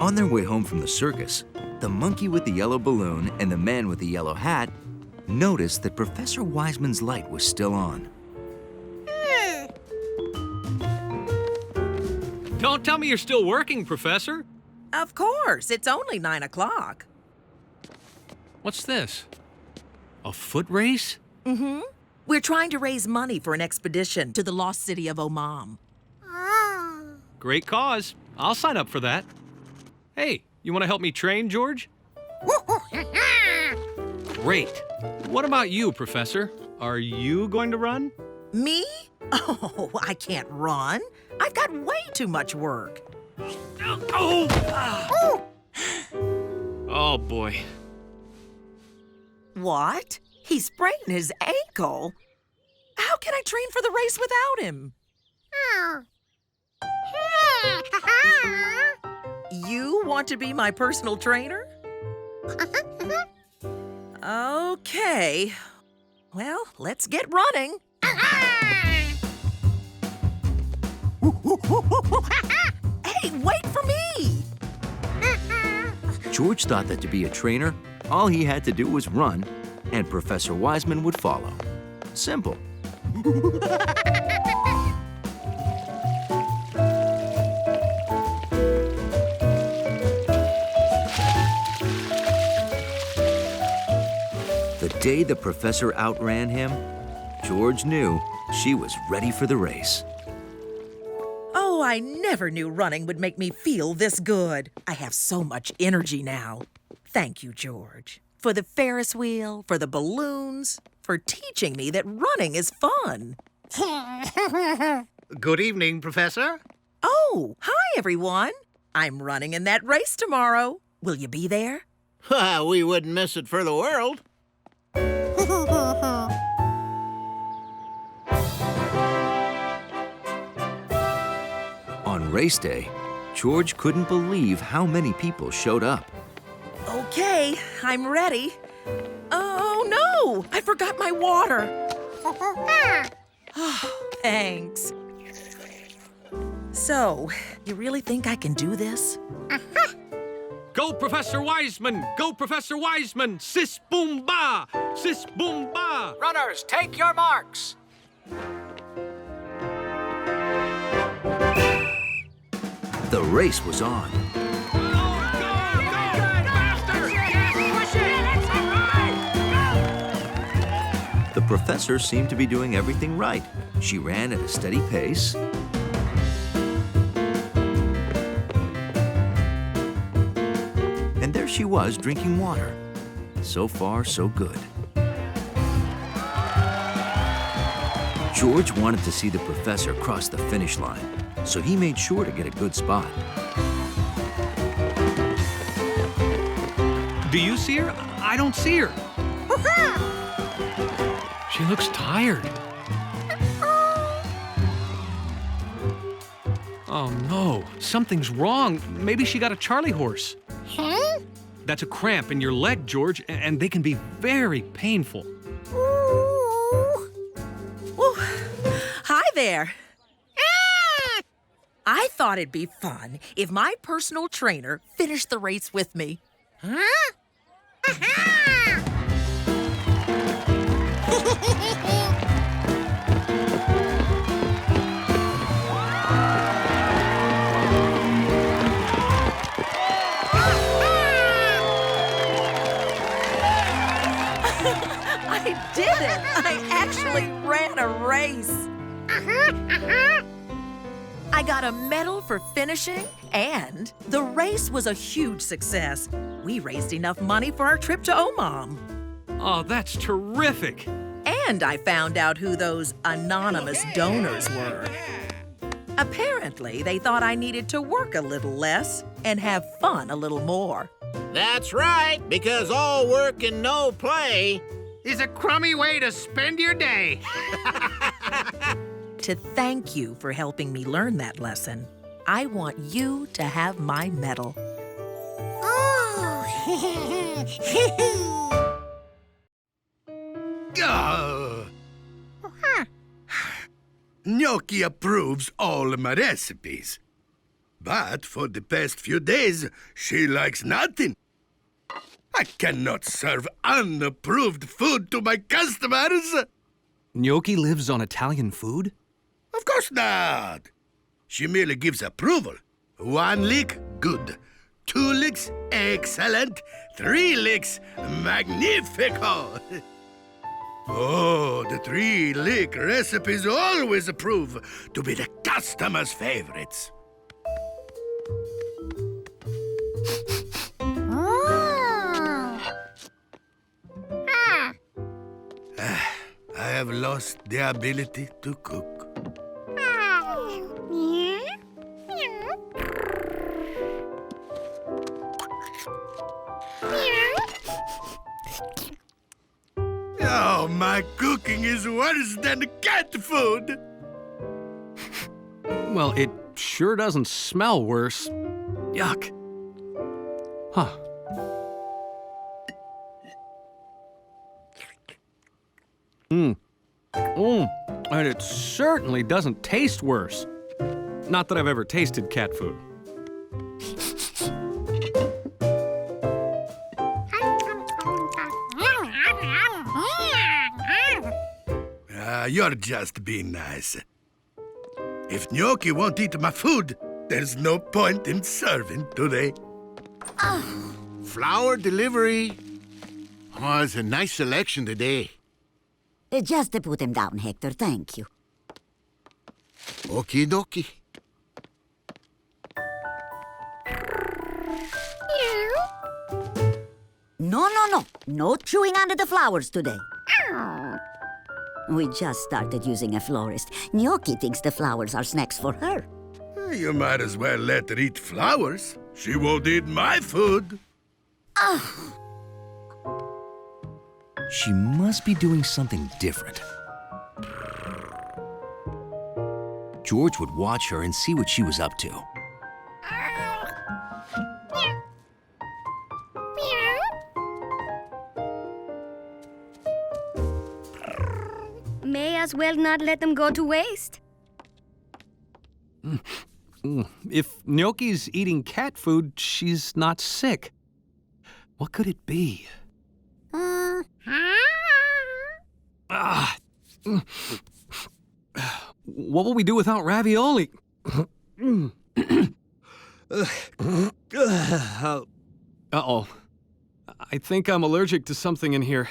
On their way home from the circus, the monkey with the yellow balloon and the man with the yellow hat noticed that Professor Wiseman's light was still on. Don't tell me you're still working, Professor. Of course, it's only 9 o'clock. What's this? A foot race? Mm-hmm. We're trying to raise money for an expedition to the lost city of Oman. Great cause. I'll sign up for that. Hey, you want to help me train, George? Great. What about you, Professor? Are you going to run? Me? Oh, I can't run. I've got way too much work. Oh, boy. What? He sprained his ankle? How can I train for the race without him? You want to be my personal trainer? Okay. Well, let's get running. Hey, wait for me! George thought that to be a trainer, all he had to do was run, and Professor Wiseman would follow. Simple. The day the professor outran him, George knew she was ready for the race. Oh, I never knew running would make me feel this good. I have so much energy now. Thank you, George. For the Ferris wheel, for the balloons, for teaching me that running is fun. Good evening, Professor. Oh, hi, everyone. I'm running in that race tomorrow. Will you be there? We wouldn't miss it for the world. On race day, George couldn't believe how many people showed up. Okay, I'm ready. Oh, no! I forgot my water. Oh, thanks. So, you really think I can do this? Go, Professor Wiseman! Go, Professor Wiseman! Sis boom ba! Sis boom ba! Runners, take your marks. The race was on. The professor seemed to be doing everything right. She ran at a steady pace. And there she was drinking water. So far, so good. George wanted to see the professor cross the finish line, so he made sure to get a good spot. Do you see her? I don't see her. She looks tired. Oh, no. Something's wrong. Maybe she got a Charlie horse. Huh? That's a cramp in your leg, George, and they can be very painful. Ooh. Hi there. I thought it'd be fun if my personal trainer finished the race with me. Huh? I did it! I actually ran a race. I got a medal for finishing, and the race was a huge success. We raised enough money for our trip to Oman. Oh, that's terrific. And I found out who those anonymous donors were. Apparently, they thought I needed to work a little less and have fun a little more. That's right, because all work and no play Is a crummy way to spend your day. To thank you for helping me learn that lesson, I want you to have my medal. Gnocchi approves all my recipes. But for the past few days, she likes nothing. I cannot serve unapproved food to my customers. Gnocchi lives on Italian food? Of course not. She merely gives approval. 1 lick, good. 2 licks, excellent. 3 licks, magnifico. Oh, the 3-lick recipes always prove to be the customer's favorites. I have lost the ability to cook. Oh, my cooking is worse than cat food. Well, it sure doesn't smell worse. Yuck. Huh. And it certainly doesn't taste worse. Not that I've ever tasted cat food. You're just being nice. If Gnocchi won't eat my food, there's no point in serving today. Flour delivery. Oh, it's a nice selection today. Just to put him down, Hector, thank you. Okie dokie. No. No chewing under the flowers today. We just started using a florist. Gnocchi thinks the flowers are snacks for her. You might as well let her eat flowers. She won't eat my food. She must be doing something different. George would watch her and see what she was up to. May as well not let them go to waste. If Gnocchi's eating cat food, she's not sick. What could it be? What will we do without ravioli? Uh-oh. I think I'm allergic to something in here.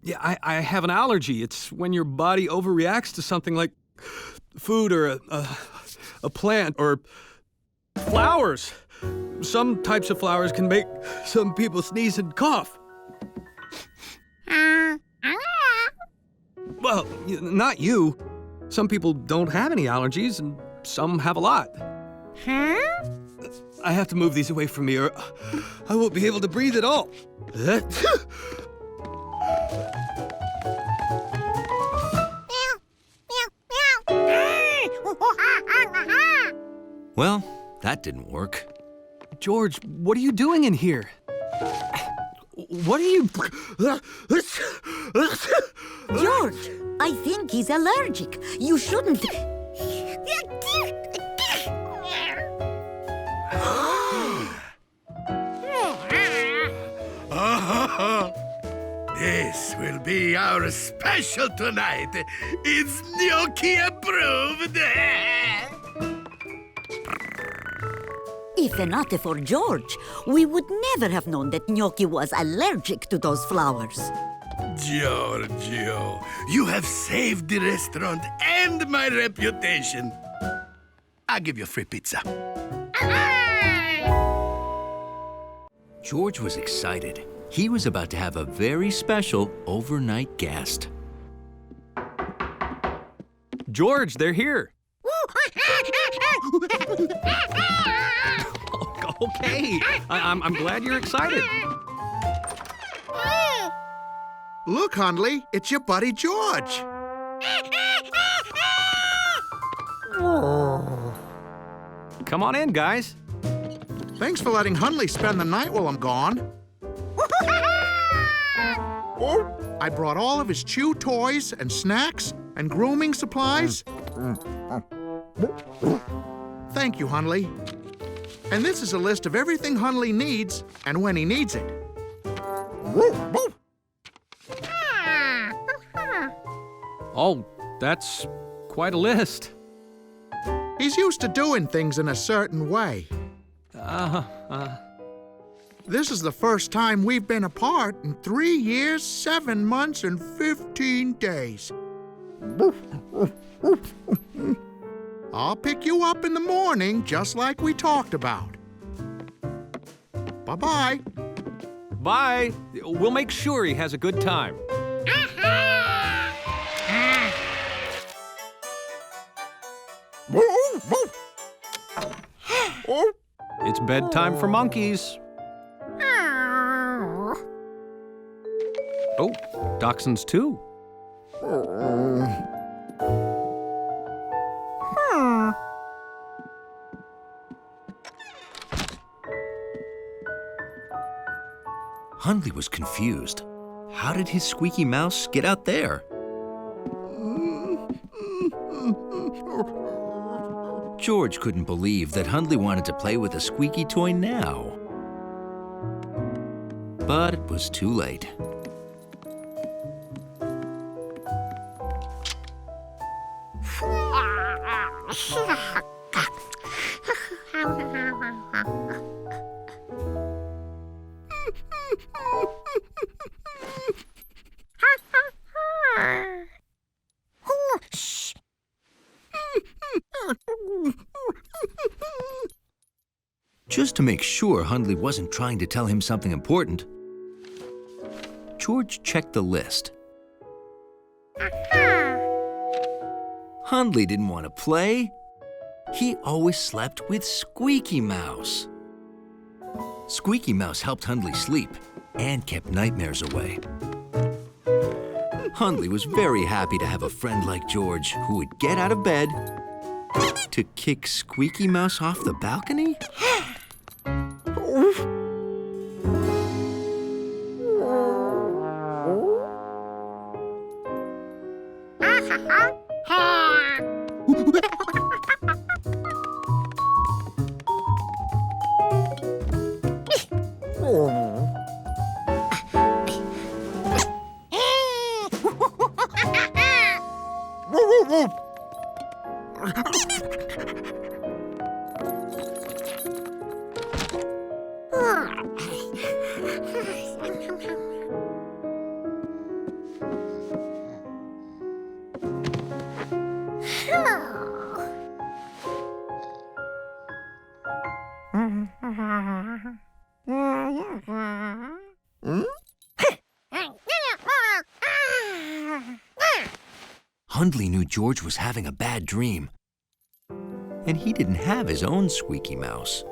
Yeah, I have an allergy. It's when your body overreacts to something like food or a plant or flowers. Some types of flowers can make some people sneeze and cough. Well, not you. Some people don't have any allergies, and some have a lot. I have to move these away from me, or I won't be able to breathe at all. Well, that didn't work. George, what are you doing in here? What are you... George, I think he's allergic. You shouldn't... This will be our special tonight. It's Gnocchi approved. If not for George, we would never have known that Gnocchi was allergic to those flowers. Giorgio, you have saved the restaurant and my reputation. I'll give you free pizza. George was excited. He was about to have a very special overnight guest. George, they're here. Okay, I'm glad you're excited. Look, Hundley, it's your buddy George. Come on in, guys. Thanks for letting Hundley spend the night while I'm gone. I brought all of his chew toys and snacks and grooming supplies. Thank you, Hundley. And this is a list of everything Hundley needs and when he needs it. Oh, that's quite a list. He's used to doing things in a certain way. This is the first time we've been apart in 3 years, 7 months, and 15 days. I'll pick you up in the morning, just like we talked about. Bye-bye. Bye. We'll make sure he has a good time. It's bedtime for monkeys. Oh, dachshunds too. Hundley was confused. How did his squeaky mouse get out there? George couldn't believe that Hundley wanted to play with a squeaky toy now. But it was too late. Just to make sure Hundley wasn't trying to tell him something important, George checked the list. Hundley didn't want to play. He always slept with Squeaky Mouse. Squeaky Mouse helped Hundley sleep and kept nightmares away. Hundley was very happy to have a friend like George who would get out of bed to kick Squeaky Mouse off the balcony. Hundley knew George was having a bad dream, and he didn't have his own Squeaky Mouse.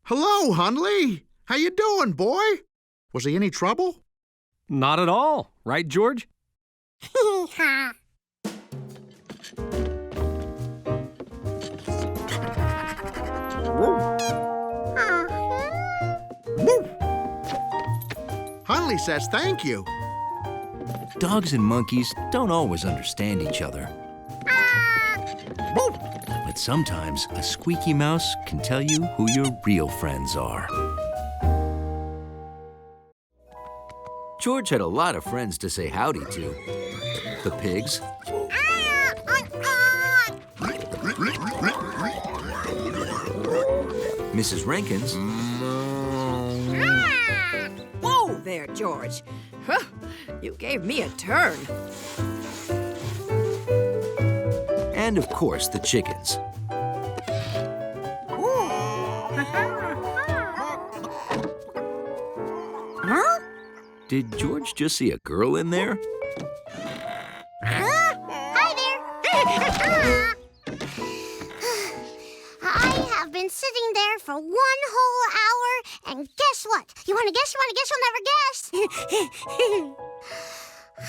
Hello, Hundley. How you doing, boy? Was he any trouble? Not at all, right, George? Hundley says thank you. Dogs and monkeys don't always understand each other. But sometimes a Squeaky Mouse can tell you who your real friends are. George had a lot of friends to say howdy to. The pigs, Mrs. Rankins, Whoa there, George. Huh, you gave me a turn. and of course the chickens. Huh? Did George just see a girl in there? Hi there. I have been sitting there for 1 whole hour, and guess what? You want to guess? You'll never guess.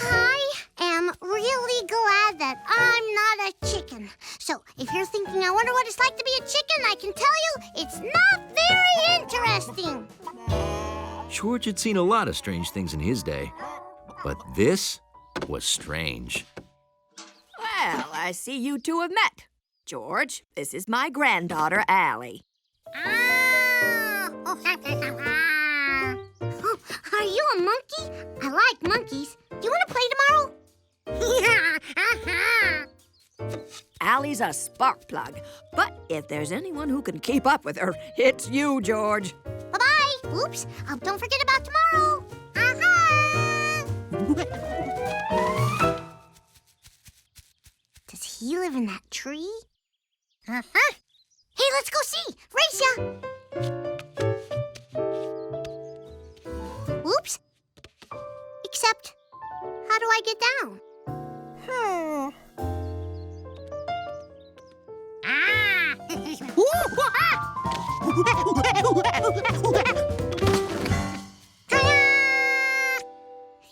Hi. am really glad that I'm not a chicken. So if you're thinking, I wonder what it's like to be a chicken, I can tell you it's not very interesting. George had seen a lot of strange things in his day, but this was strange. Well, I see you two have met. George, this is my granddaughter, Allie. Are you a monkey? I like monkeys. Do you want to play tomorrow? Allie's a spark plug, but if there's anyone who can keep up with her, it's you, George. Bye-bye. Oops. Don't forget about tomorrow. Does he live in that tree? Hey, let's go see. Race ya. Oops. Except, how do I get down?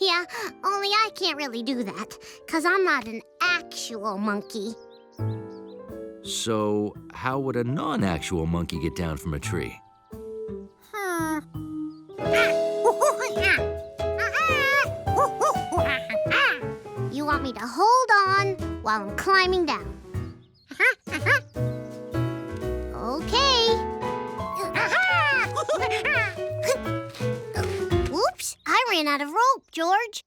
Yeah, only I can't really do that, 'cause I'm not an actual monkey. So, how would a non-actual monkey get down from a tree? You want me to hold on while I'm climbing down? Okay. Oops, I ran out of rope, George.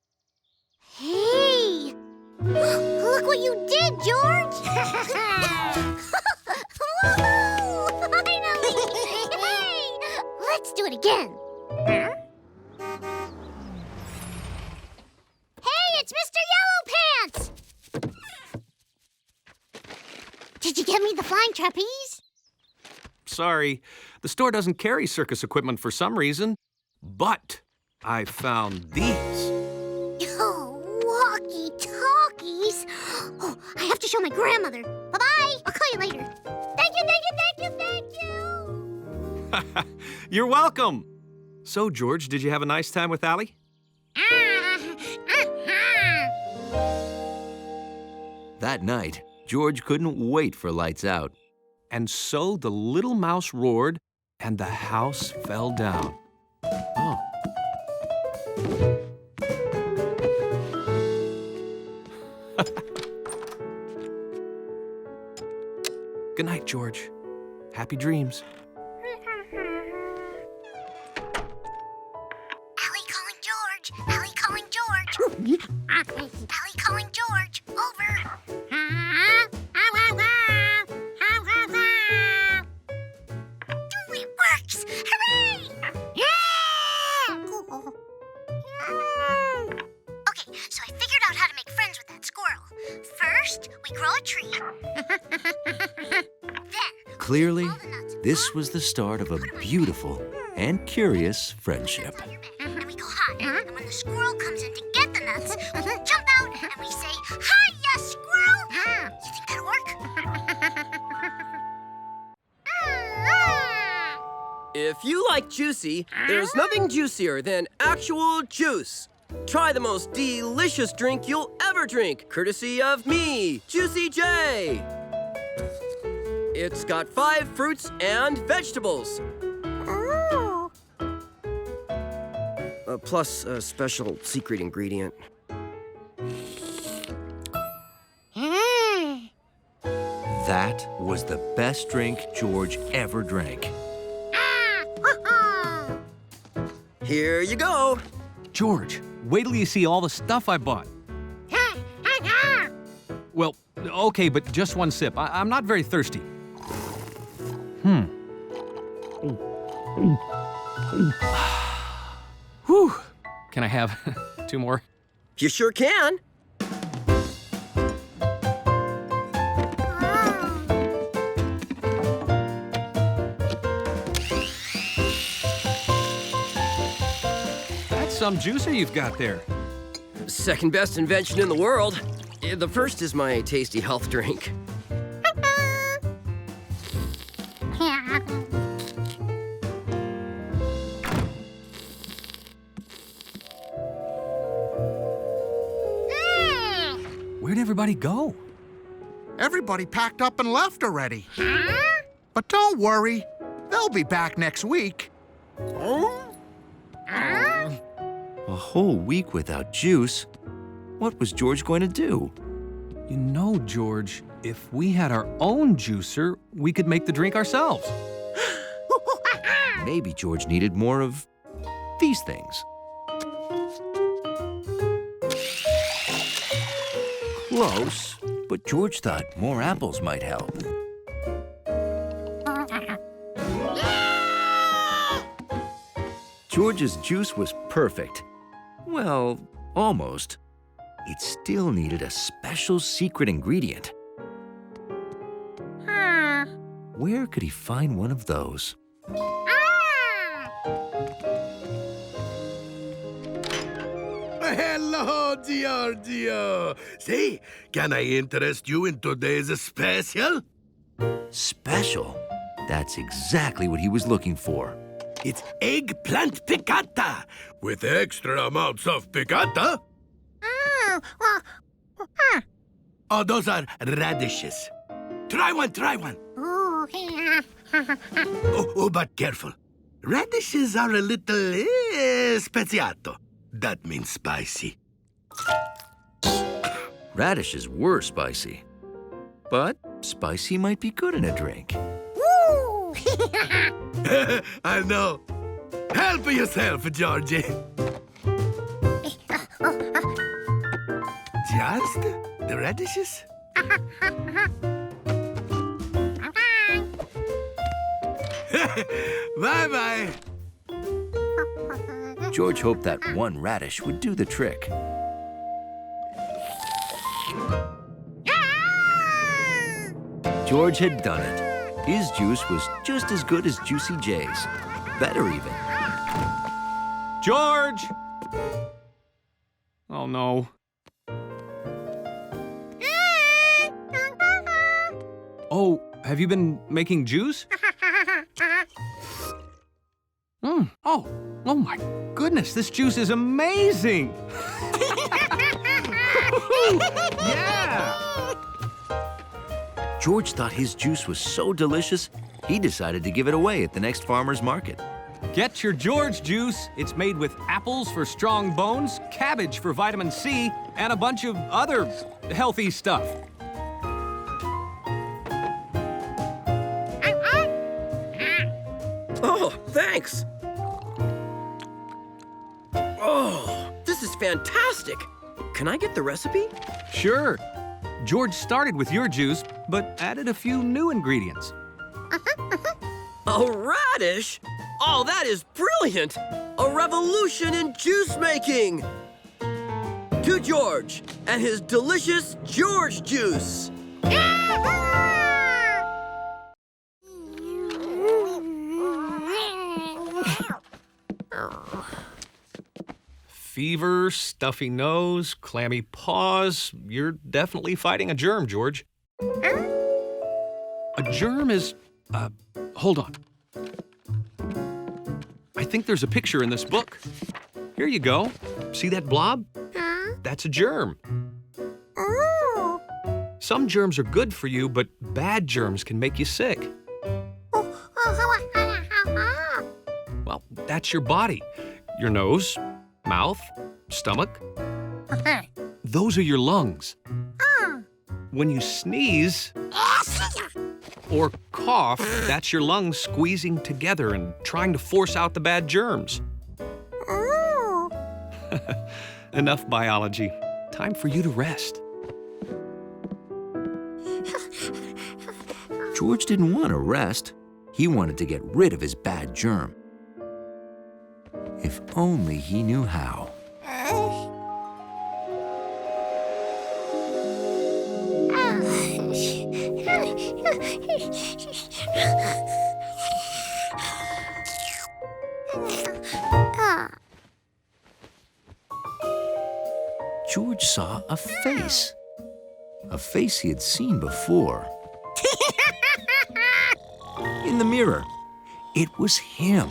Hey! Look what you did, George! Woohoo! Finally! Hey! Let's do it again. Hey, it's Mr. Yellow Pants! Did you get me the flying trapeze? Sorry, the store doesn't carry circus equipment for some reason, but I found these. Oh, walkie-talkies. Oh, I have to show my grandmother. Bye-bye. I'll call you later. Thank you. You're welcome. So, George, did you have a nice time with Allie? That night, George couldn't wait for lights out. And so the little mouse roared, and the house fell down. Oh. Good night, George. Happy dreams. Allie calling George. Allie calling George. Allie calling George. Over. It works. Hooray! Okay, so I figured out how to make friends with that squirrel. First, we grow a tree. Then, Clearly, this was the start of a beautiful and curious friendship. and we go hi. And when the squirrel comes in to get the nuts, we jump out and we say, "Hiya, squirrel!" You think that'll work? If you like juicy, there's nothing juicier than actual juice. Try the most delicious drink you'll ever drink, courtesy of me, Juicy J. It's got 5 fruits and vegetables. Plus a special secret ingredient. That was the best drink George ever drank. Here you go. George, wait till you see all the stuff I bought. Well, okay, but just one sip. I'm not very thirsty. Whew. Can I have 2 more? You sure can. That's some juicer you've got there. Second best invention in the world. The first is my tasty health drink. everybody go? Everybody packed up and left already. But don't worry, they'll be back next week. A whole week without juice? What was George going to do? You know, George, if we had our own juicer, we could make the drink ourselves. Maybe George needed more of these things. Close, but George thought more apples might help. George's juice was perfect. Well, almost. It still needed a special secret ingredient. Where could he find one of those? Hello, Giorgio. Say, can I interest you in today's special? Special? That's exactly what he was looking for. It's eggplant piccata with extra amounts of piccata. Oh, those are radishes. Try one, try one. Oh, but careful. Radishes are a little speziato. That means spicy. Radishes were spicy. But spicy might be good in a drink. I know. Help yourself, Georgie. Just the radishes? Bye-bye. George hoped that one radish would do the trick. George had done it. His juice was just as good as Juicy J's. Better even. George! Oh, no. Oh, have you been making juice? Oh my goodness, this juice is amazing! Yeah! George thought his juice was so delicious, he decided to give it away at the next farmer's market. Get your George juice. It's made with apples for strong bones, cabbage for vitamin C, and a bunch of other healthy stuff. Oh, thanks. Oh, this is fantastic. Can I get the recipe? Sure. George started with your juice, but added a few new ingredients. A radish? Oh, that is brilliant! A revolution in juice making! To George and his delicious George juice! Fever, stuffy nose, clammy paws. You're definitely fighting a germ, George. A germ is... hold on. I think there's a picture in this book. Here you go. See that blob? That's a germ. Some germs are good for you, but bad germs can make you sick. Well, that's your body. Your nose, mouth, stomach. Those are your lungs. When you sneeze or cough, that's your lungs squeezing together and trying to force out the bad germs. Enough biology. Time for you to rest. George didn't want to rest. He wanted to get rid of his bad germ. If only he knew how. George saw a face. A face he had seen before. In the mirror. It was him.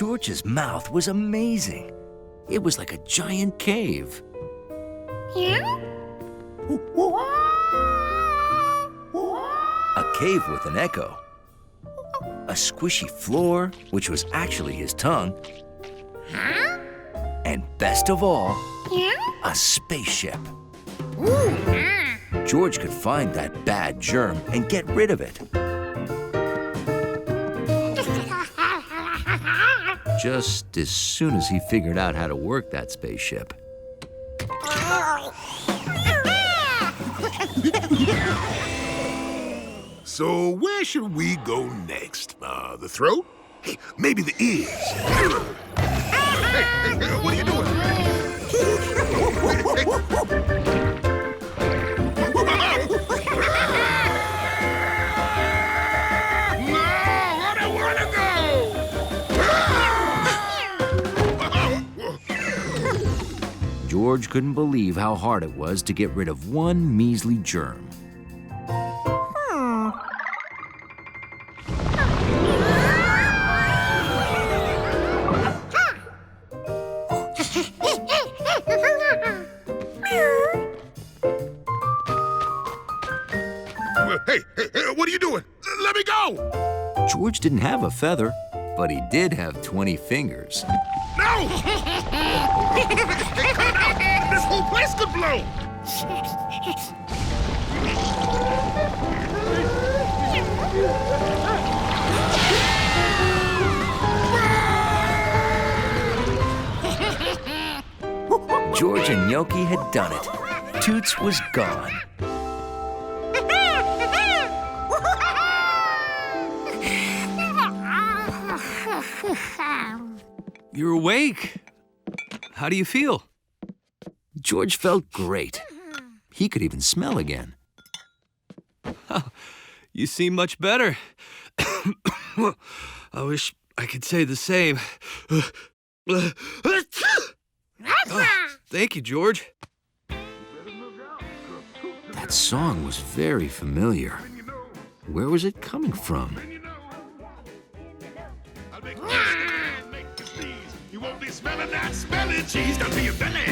George's mouth was amazing. It was like a giant cave. A cave with an echo. A squishy floor, which was actually his tongue. And best of all, a spaceship. George could find that bad germ and get rid of it. Just as soon as he figured out how to work that spaceship. So where should we go next? The throat? Hey, maybe the ears. Hey, what are you doing? No, I don't want to go. George couldn't believe how hard it was to get rid of one measly germ. Hey, what are you doing? Let me go! George didn't have a feather, but he did have 20 fingers. No! This whole place could blow! George and Gnocchi had done it. Toots was gone. You're awake. How do you feel? George felt great. He could even smell again. Oh, you seem much better. I wish I could say the same. Oh, thank you, George. That song was very familiar. Where was it coming from? You won't be smelling that smelly cheese down to your belly.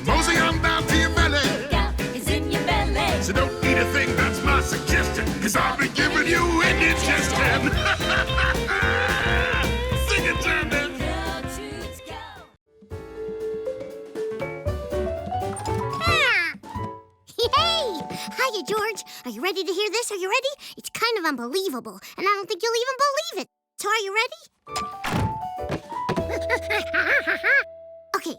Mosey on down to your belly. It's in your belly. So don't eat a thing, that's my suggestion, cause I'll be giving you indigestion. Sing it, Johnny. Hey! Hiya, George. Are you ready to hear this? Are you ready? It's kind of unbelievable, and I don't think you'll even believe it. So are you ready? Okay.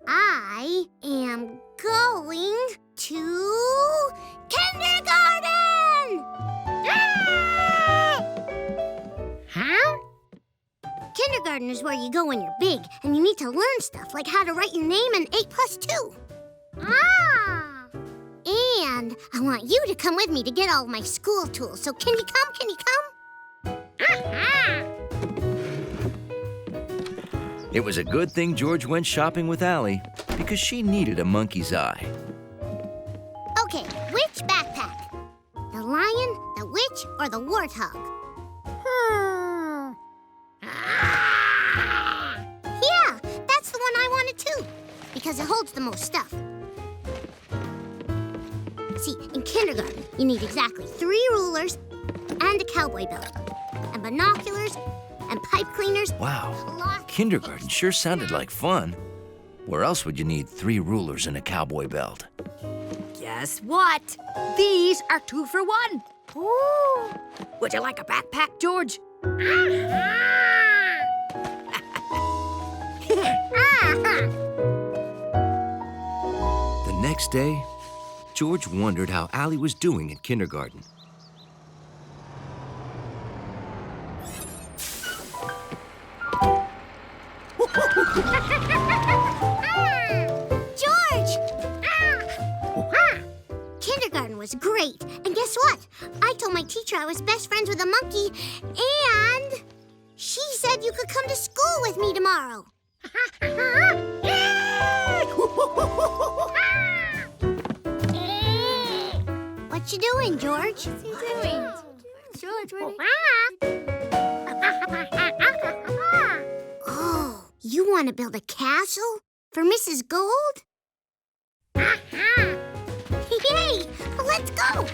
I am going to kindergarten! Huh? Kindergarten is where you go when you're big, and you need to learn stuff like how to write your name and 8 plus 2. Ah! And I want you to come with me to get all of my school tools. So can you come? Can you come? It was a good thing George went shopping with Allie, because she needed a monkey's eye. Okay, which backpack? The lion, the witch, or the warthog? Yeah, that's the one I wanted too, because it holds the most stuff. See, in kindergarten, you need exactly 3 rulers and a cowboy belt, and binoculars, and pipe cleaners. Wow, kindergarten sure sounded like fun. Where else would you need 3 rulers and a cowboy belt? Guess what? These are 2 for 1. Ooh. Would you like a backpack, George? The next day, George wondered how Allie was doing at kindergarten. George! Kindergarten was great. And guess what? I told my teacher I was best friends with a monkey, and she said you could come to school with me tomorrow. What you doing, George? What's he doing? George, what are you... want to build a castle for Mrs. Gold? Aha! Yay! Let's go!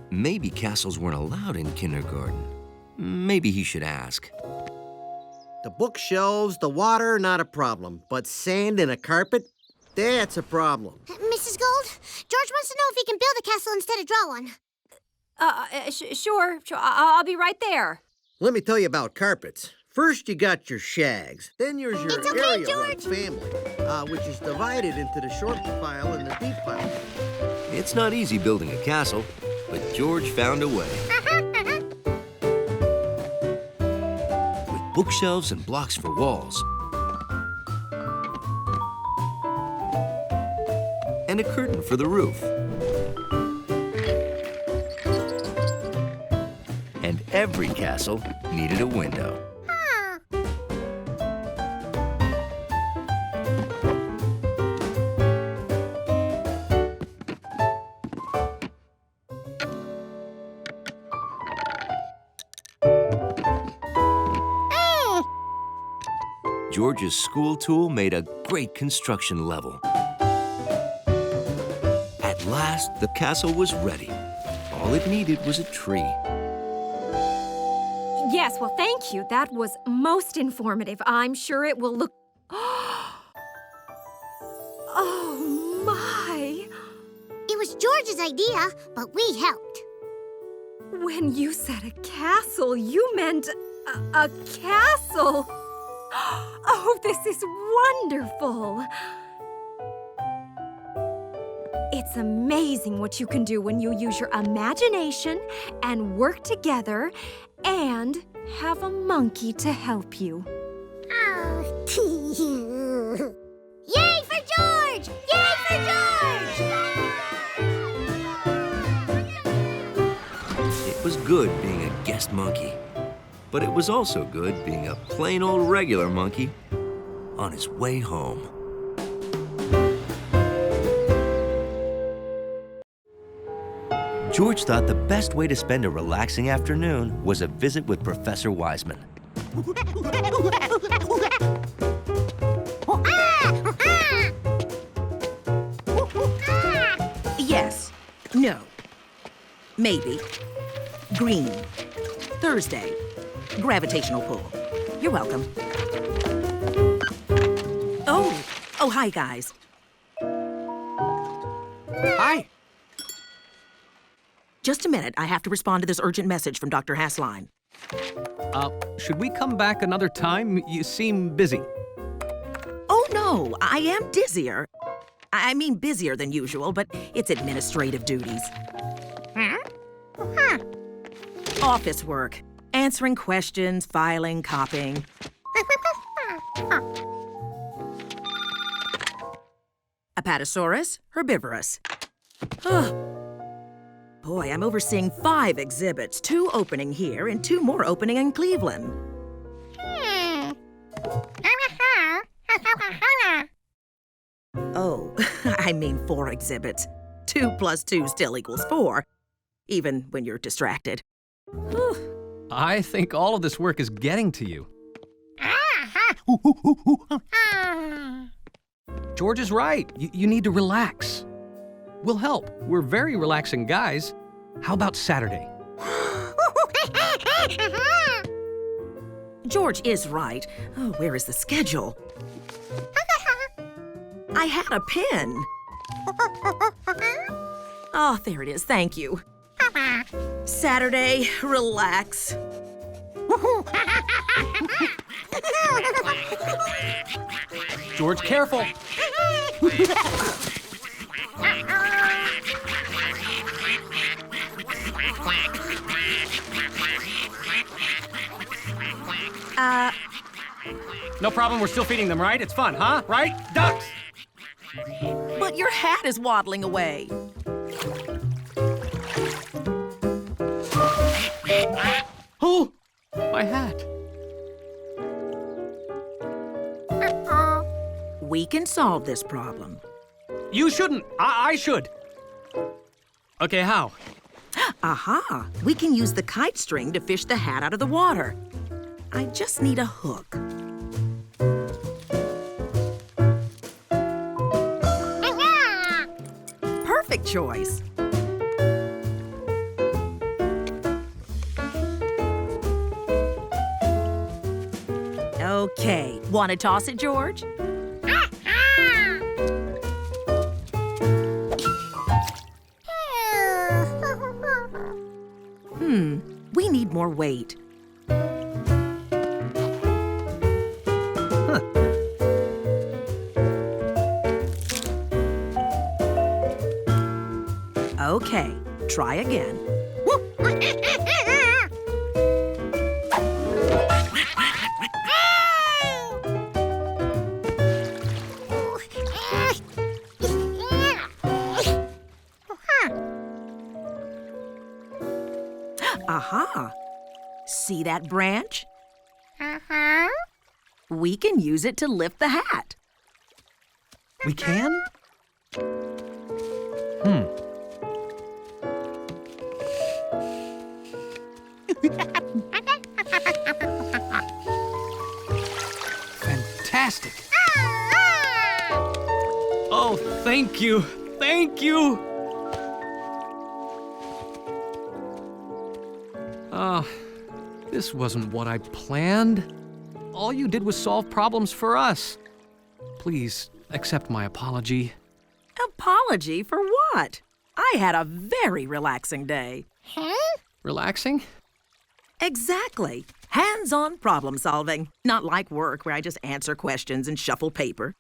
Maybe castles weren't allowed in kindergarten. Maybe he should ask. The bookshelves, the water, not a problem. But sand and a carpet? That's a problem. Mrs. Gold, George wants to know if he can build a castle instead of draw one. Sure. I'll be right there. Let me tell you about carpets. First, you got your shags. Then there's your It's okay, area rug George. family, which is divided into the short pile and the deep pile. It's not easy building a castle, but George found a way. With bookshelves and blocks for walls, and a curtain for the roof. And every castle needed a window. George's school tool made a great construction level. At last, the castle was ready. All it needed was a tree. Yes, well, thank you. That was most informative. I'm sure it will look... Oh, my! It was George's idea, but we helped. When you said a castle, you meant a castle. Oh, this is wonderful. It's amazing what you can do when you use your imagination and work together and have a monkey to help you. Oh. Yay for George! Yay for George! It was good being a guest monkey, but it was also good being a plain old regular monkey on his way home. George thought the best way to spend a relaxing afternoon was a visit with Professor Wiseman. Yes. No. Maybe. Green. Thursday. Gravitational pull. You're welcome. Oh, hi, guys. Hi. Just a minute. I have to respond to this urgent message from Dr. Hassline. Should we come back another time? You seem busy. Oh, no. I am dizzier. I mean busier than usual, but it's administrative duties. Office work. Answering questions, filing, copying. Apatosaurus, herbivorous. Boy, I'm overseeing 5 exhibits, 2 opening here and 2 more opening in Cleveland. Oh, I mean 4 exhibits. 2 plus 2 still equals 4, even when you're distracted. I think all of this work is getting to you. George is right. You need to relax. We'll help. We're very relaxing guys. How about Saturday? George is right. Oh, where is the schedule? I had a pen. Oh, there it is. Thank you. Saturday, relax. George, careful. No problem, we're still feeding them, right? It's fun, huh? Right? Ducks! But your hat is waddling away. Oh, my hat. We can solve this problem. You shouldn't. I should. Okay, how? Aha! We can use the kite string to fish the hat out of the water. I just need a hook. Perfect choice. Okay, want to toss it, George? We need more weight. Okay, try again. Aha! See that branch? We can use it to lift the hat. We can? Fantastic. Oh, thank you. Thank you. This wasn't what I planned. All you did was solve problems for us. Please accept my apology. Apology for what? I had a very relaxing day. Relaxing? Exactly. Hands-on problem solving. Not like work where I just answer questions and shuffle paper.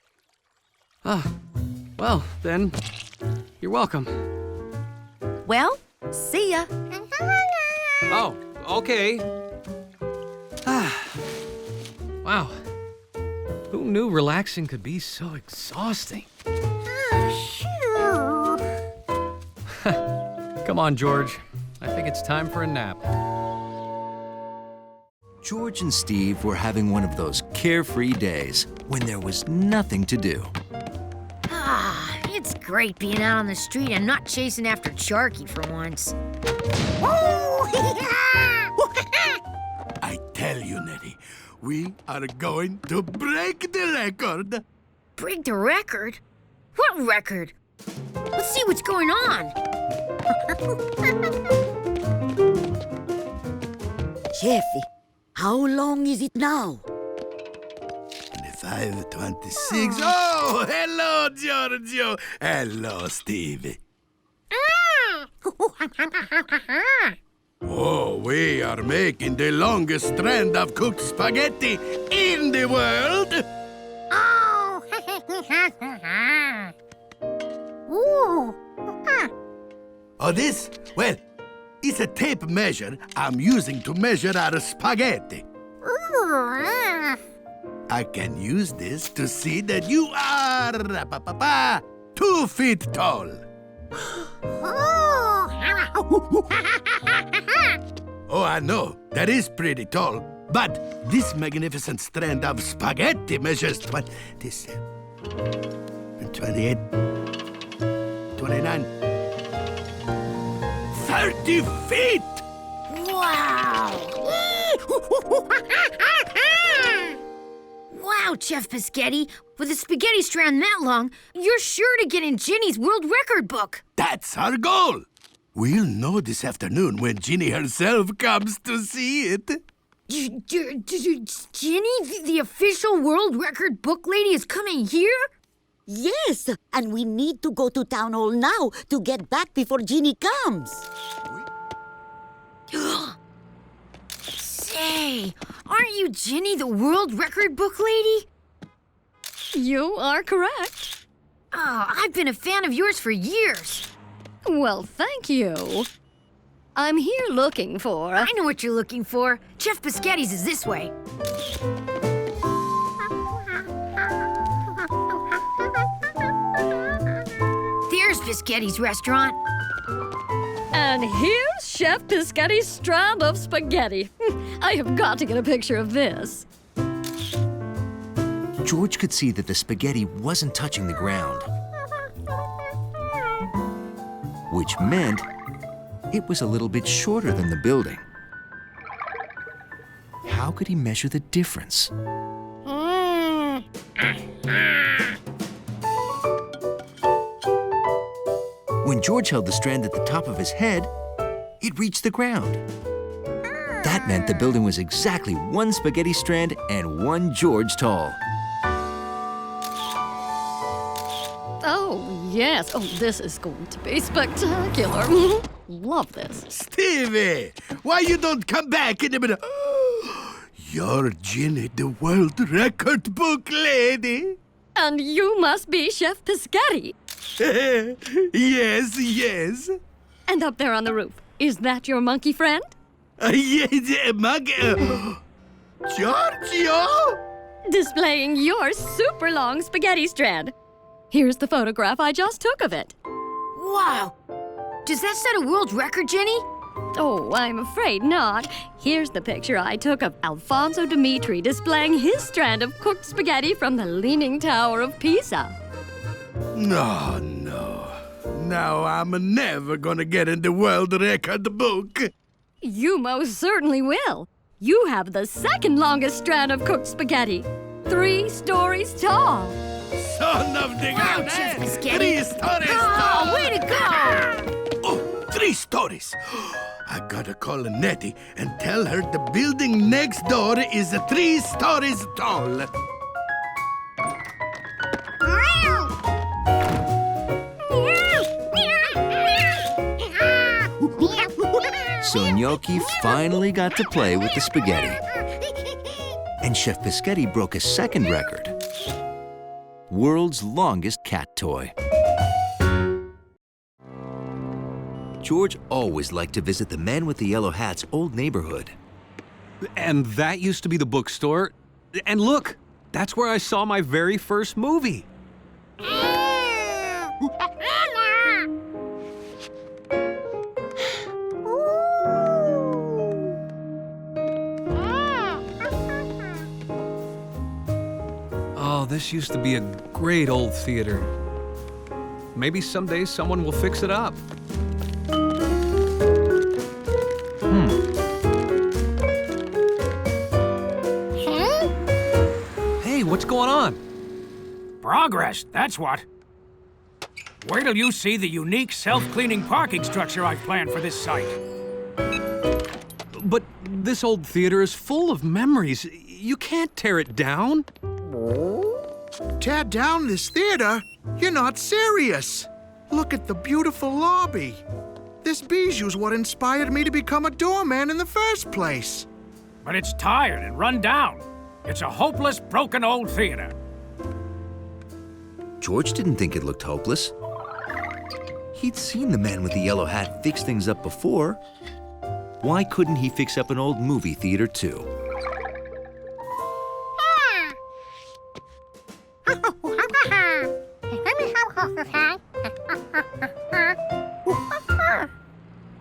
Well, then, you're welcome. Well, see ya. Oh, okay. Wow. Who knew relaxing could be so exhausting? Come on, George. I think it's time for a nap. George and Steve were having one of those carefree days when there was nothing to do. It's great being out on the street and not chasing after Sharky for once. I tell you, Nettie, we are going to break the record. Break the record? What record? Let's see what's going on. Jeffy, how long is it now? 25:26. Oh, hello, Giorgio. Hello, Stevie. Oh, we are making the longest strand of cooked spaghetti in the world. Oh! Ooh! Oh, this? Well, it's a tape measure I'm using to measure our spaghetti. I can use this to see that you are 2 feet tall. Oh, I know. That is pretty tall. But this magnificent strand of spaghetti measures 27, 28, 29, 30 feet! Wow! Wow, Chef Biscotti. With a spaghetti strand that long, you're sure to get in Ginny's world record book. That's our goal. We'll know this afternoon when Ginny herself comes to see it. Ginny, the official world record book lady, is coming here? Yes, and we need to go to town hall now to get back before Ginny comes. Say, aren't you Ginny, the world record book lady? You are correct. Oh, I've been a fan of yours for years. Well, thank you. I'm here looking for... I know what you're looking for. Chef Biscotti's is this way. There's Biscotti's restaurant. And here's Chef Biscotti's strand of spaghetti. I have got to get a picture of this. George could see that the spaghetti wasn't touching the ground. which meant it was a little bit shorter than the building. How could he measure the difference? When George held the strand at the top of his head, it reached the ground. That meant the building was exactly one spaghetti strand and one George tall. Oh, yes. Oh, this is going to be spectacular. Love this. Stevie, why you don't come back in a minute? You're Ginny, the world record book lady. And you must be Chef Piscatty. Yes, yes. And up there on the roof, is that your monkey friend? Yes, monkey. Giorgio? Displaying your super long spaghetti strand. Here's the photograph I just took of it. Wow! Does that set a world record, Jenny? Oh, I'm afraid not. Here's the picture I took of Alfonso Dimitri displaying his strand of cooked spaghetti from the Leaning Tower of Pisa. No. Now I'm never gonna get in the world record book. You most certainly will. You have the second longest strand of cooked spaghetti. 3 stories tall. Son of the gun! Chef Piscatty. 3 stories Oh, tall! way to go! Oh, 3 stories! I gotta call Nettie and tell her the building next door is 3 stories tall. So Gnocchi finally got to play with the spaghetti. And Chef Piscatty broke a second record. World's longest cat toy. George always liked to visit the Man with the Yellow Hat's old neighborhood. And that used to be the bookstore. And look, that's where I saw my very first movie. Oh, this used to be a great old theater. Maybe someday someone will fix it up. Hey, what's going on? Progress, that's what. Wait till you see the unique self-cleaning parking structure I've planned for this site. But this old theater is full of memories. You can't tear it down. Tear down this theater? You're not serious. Look at the beautiful lobby. This bijou's what inspired me to become a doorman in the first place. But it's tired and run down. It's a hopeless, broken old theater. George didn't think it looked hopeless. He'd seen the Man with the Yellow Hat fix things up before. Why couldn't he fix up an old movie theater too?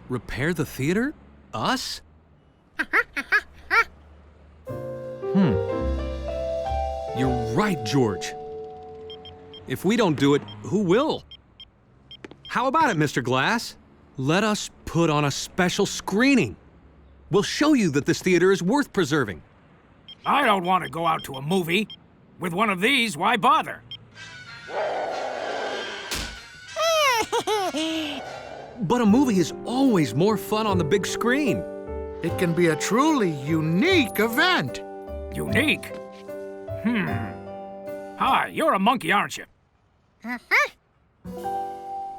Repair the theater? Us? You're right, George. If we don't do it, who will? How about it, Mr. Glass? Let us put on a special screening. We'll show you that this theater is worth preserving. I don't want to go out to a movie. With one of these, why bother? But a movie is always more fun on the big screen. It can be a truly unique event. Unique? Hi, you're a monkey, aren't you?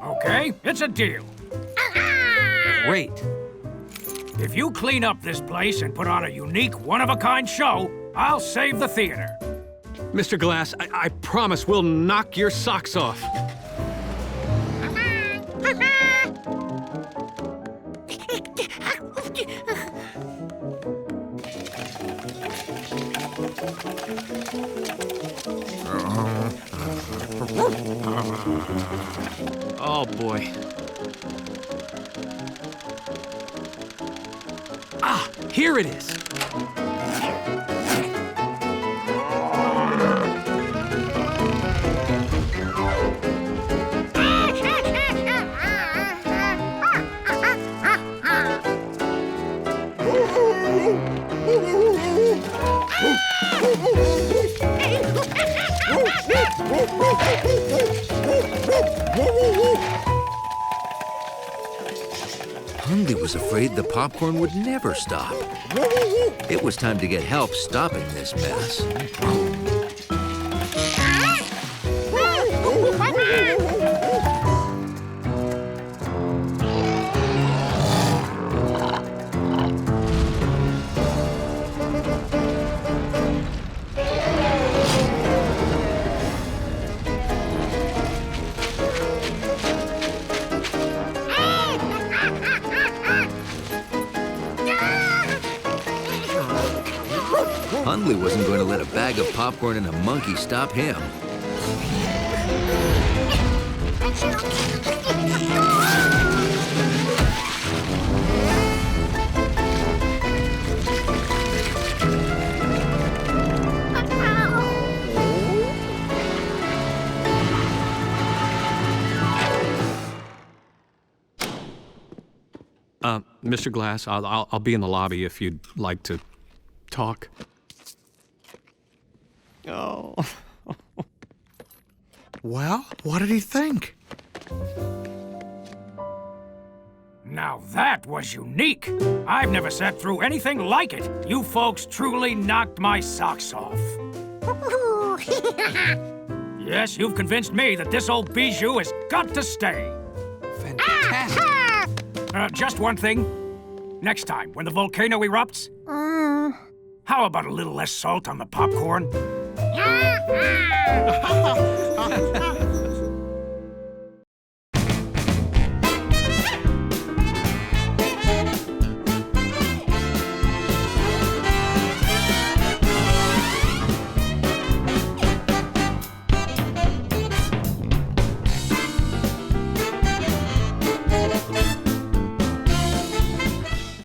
Okay, it's a deal. Great. If you clean up this place and put on a unique, one-of-a-kind show, I'll save the theater. Mr. Glass, I promise we'll knock your socks off. Oh, boy. Ah, here it is. Hundley was afraid the popcorn would never stop. It was time to get help stopping this mess. Hundley wasn't going to let a bag of popcorn and a monkey stop him. Mr. Glass, I'll be in the lobby if you'd like to talk. Oh. Well, what did he think? Now that was unique. I've never sat through anything like it. You folks truly knocked my socks off. Yes, you've convinced me that this old bijou has got to stay. Fantastic. Just one thing. Next time, when the volcano erupts, how about a little less salt on the popcorn?